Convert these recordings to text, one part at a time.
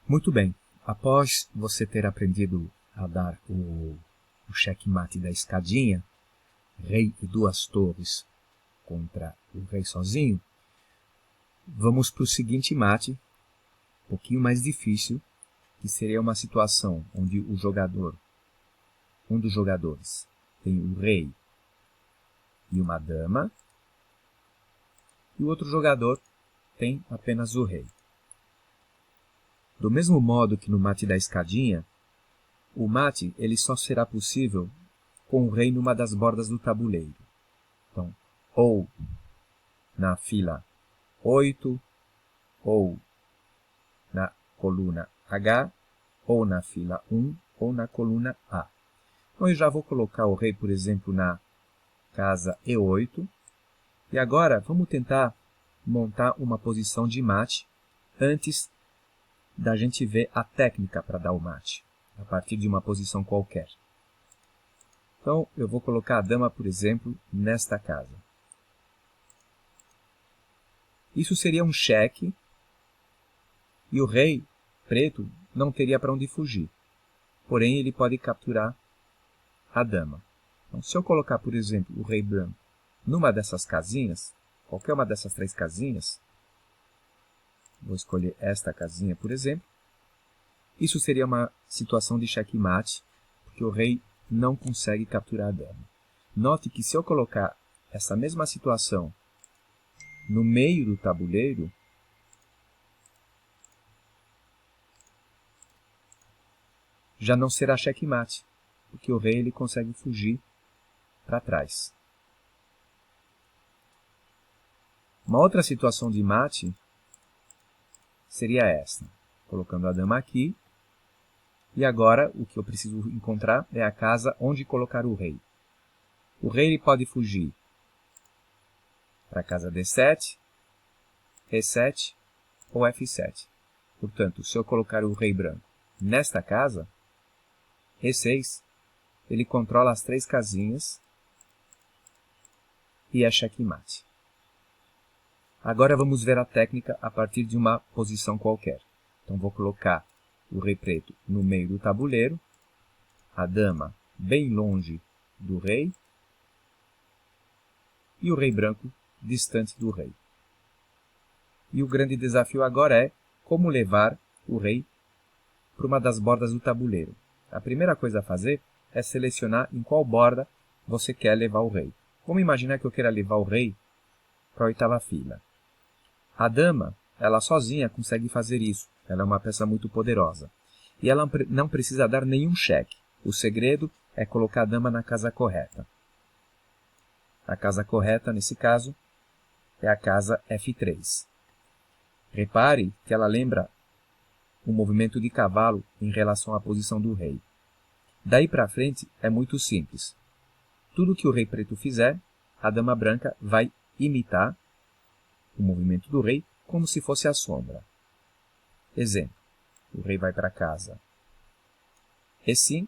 Muito bem. Após você ter aprendido a dar o checkmate da escadinha, rei e duas torres contra o rei sozinho, vamos para o seguinte mate, um pouquinho mais difícil, que seria uma situação onde um dos jogadores tem o rei e uma dama, e o outro jogador tem apenas o rei. Do mesmo modo que no mate da escadinha, o mate ele só será possível com o rei numa das bordas do tabuleiro. Então, ou na fila 8, ou na coluna H, ou na fila 1, ou na coluna A. Então, eu já vou colocar o rei, por exemplo, na casa E8. E agora, vamos tentar montar uma posição de mate antes da gente ver a técnica para dar o mate, a partir de uma posição qualquer. Então, eu vou colocar a dama, por exemplo, nesta casa. Isso seria um cheque e o rei preto não teria para onde fugir. Porém, ele pode capturar a dama. Então, se eu colocar, por exemplo, o rei branco numa dessas casinhas, qualquer uma dessas três casinhas, vou escolher esta casinha, por exemplo, isso seria uma situação de checkmate, porque o rei não consegue capturar a dama. Note que se eu colocar essa mesma situação no meio do tabuleiro, já não será checkmate, porque o rei ele consegue fugir para trás. Uma outra situação de mate seria esta, colocando a dama aqui, e agora o que eu preciso encontrar é a casa onde colocar o rei. O rei ele pode fugir para a casa D7, E7 ou F7. Portanto, se eu colocar o rei branco nesta casa, E6, ele controla as três casinhas e é checkmate. Agora vamos ver a técnica a partir de uma posição qualquer. Então vou colocar o rei preto no meio do tabuleiro, a dama bem longe do rei e o rei branco distante do rei. E o grande desafio agora é como levar o rei para uma das bordas do tabuleiro. A primeira coisa a fazer é selecionar em qual borda você quer levar o rei. Vamos imaginar que eu queira levar o rei para a oitava fila. A dama, ela sozinha consegue fazer isso. Ela é uma peça muito poderosa. E ela não precisa dar nenhum cheque. O segredo é colocar a dama na casa correta. A casa correta, nesse caso, é a casa F3. Repare que ela lembra o movimento de cavalo em relação à posição do rei. Daí para frente é muito simples. Tudo que o rei preto fizer, a dama branca vai imitar o movimento do rei como se fosse a sombra. Exemplo, o rei vai para casa E5.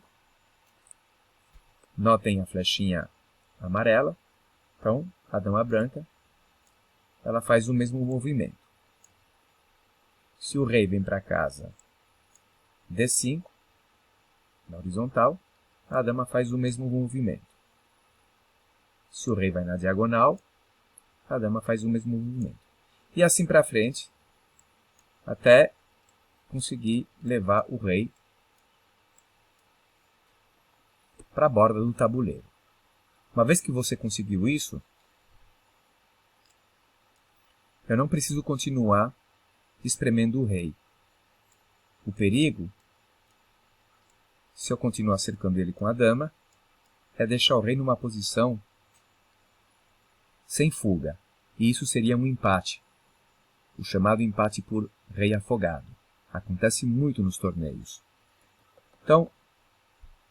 Notem a flechinha amarela. Então, a dama branca ela faz o mesmo movimento. Se o rei vem para casa D5, na horizontal, a dama faz o mesmo movimento. Se o rei vai na diagonal, a dama faz o mesmo movimento. E assim para frente, até conseguir levar o rei para a borda do tabuleiro. Uma vez que você conseguiu isso, eu não preciso continuar espremendo o rei. O perigo, se eu continuar cercando ele com a dama, é deixar o rei numa posição sem fuga. E isso seria um empate, o chamado empate por rei afogado. Acontece muito nos torneios. Então,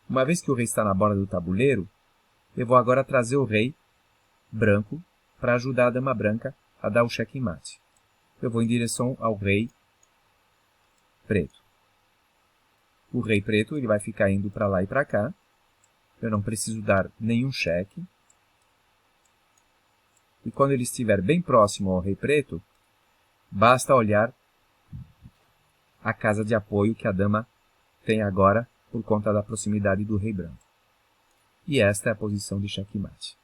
uma vez que o rei está na borda do tabuleiro, eu vou agora trazer o rei branco para ajudar a dama branca a dar o checkmate. Eu vou em direção ao rei preto. O rei preto ele vai ficar indo para lá e para cá. Eu não preciso dar nenhum cheque. E quando ele estiver bem próximo ao rei preto, basta olhar a casa de apoio que a dama tem agora por conta da proximidade do rei branco. E esta é a posição de xeque-mate.